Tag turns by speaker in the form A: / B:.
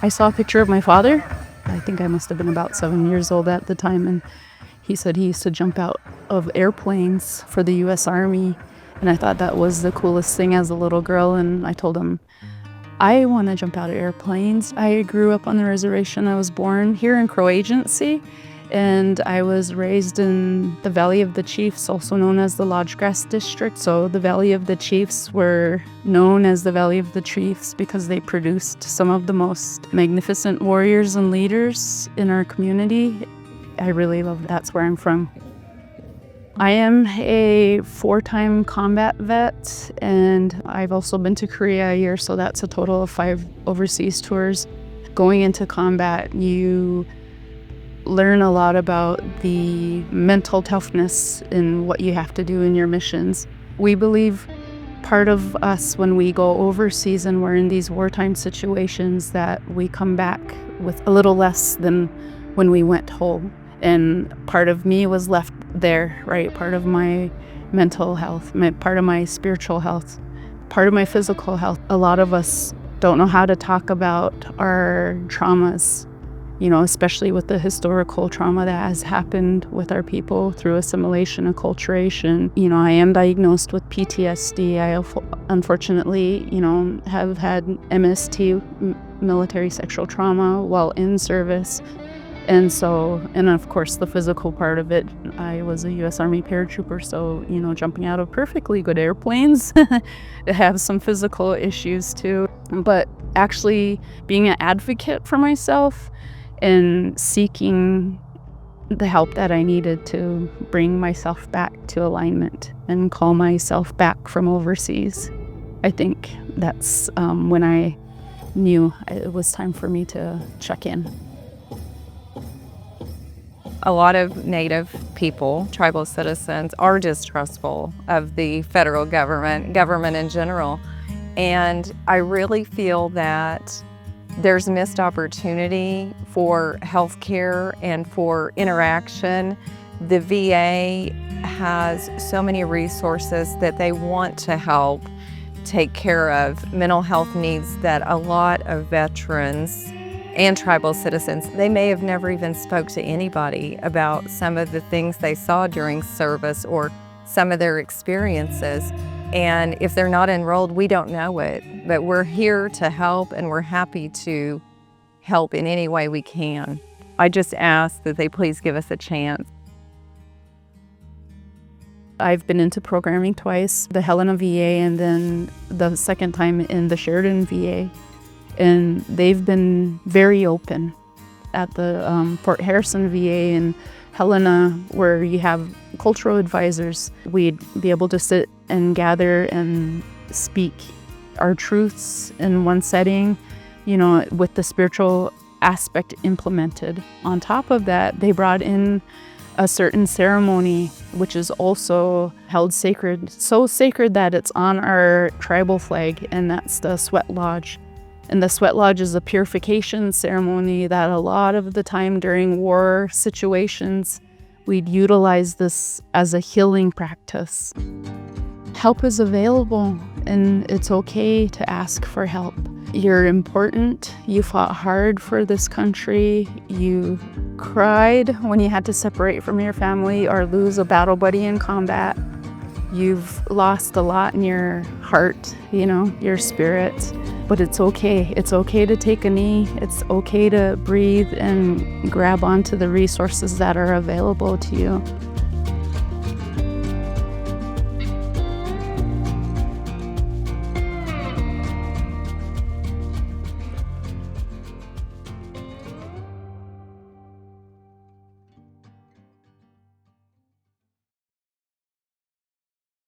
A: I saw a picture of my father. I think I must have been about 7 years old at the time, and he said he used to jump out of airplanes for the U.S. Army, and I thought that was the coolest thing as a little girl, and I told him, I want to jump out of airplanes. I grew up on the reservation. I was born here in Crow Agency, and I was raised in the Valley of the Chiefs, also known as the Lodgegrass District. So the Valley of the Chiefs were known as the Valley of the Chiefs because they produced some of the most magnificent warriors and leaders in our community. I really love that's where I'm from. I am a 4-time combat vet, and I've also been to Korea a year, so that's a total of 5 overseas tours. Going into combat, you learn a lot about the mental toughness in what you have to do in your missions. We believe part of us when we go overseas and we're in these wartime situations that we come back with a little less than when we went home. And part of me was left there, right? Part of my mental health, part of my spiritual health, part of my physical health. A lot of us don't know how to talk about our traumas, especially with the historical trauma that has happened with our people through assimilation, acculturation. I am diagnosed with PTSD. I unfortunately, have had MST, military sexual trauma, while in service. And of course, the physical part of it, I was a U.S. Army paratrooper, so, jumping out of perfectly good airplanes have some physical issues too. But actually being an advocate for myself and seeking the help that I needed to bring myself back to alignment and call myself back from overseas, I think that's when I knew it was time for me to check in.
B: A lot of Native people, tribal citizens, are distrustful of the federal government in general. And I really feel that there's missed opportunity for health care and for interaction. The VA has so many resources that they want to help take care of mental health needs that a lot of veterans and tribal citizens, they may have never even spoke to anybody about some of the things they saw during service or some of their experiences. And if they're not enrolled, we don't know it. But we're here to help, and we're happy to help in any way we can. I just ask that they please give us a chance.
A: I've been into programming twice, the Helena VA and then the second time in the Sheridan VA. And they've been very open. At the Fort Harrison VA in Helena, where you have cultural advisors, we'd be able to sit and gather and speak our truths in one setting, with the spiritual aspect implemented. On top of that, they brought in a certain ceremony, which is also held sacred, so sacred that it's on our tribal flag, and that's the Sweat Lodge. And the Sweat Lodge is a purification ceremony that a lot of the time during war situations, we'd utilize this as a healing practice. Help is available, and it's okay to ask for help. You're important. You fought hard for this country. You cried when you had to separate from your family or lose a battle buddy in combat. You've lost a lot in your heart, your spirit. But it's okay. It's okay to take a knee. It's okay to breathe and grab onto the resources that are available to you.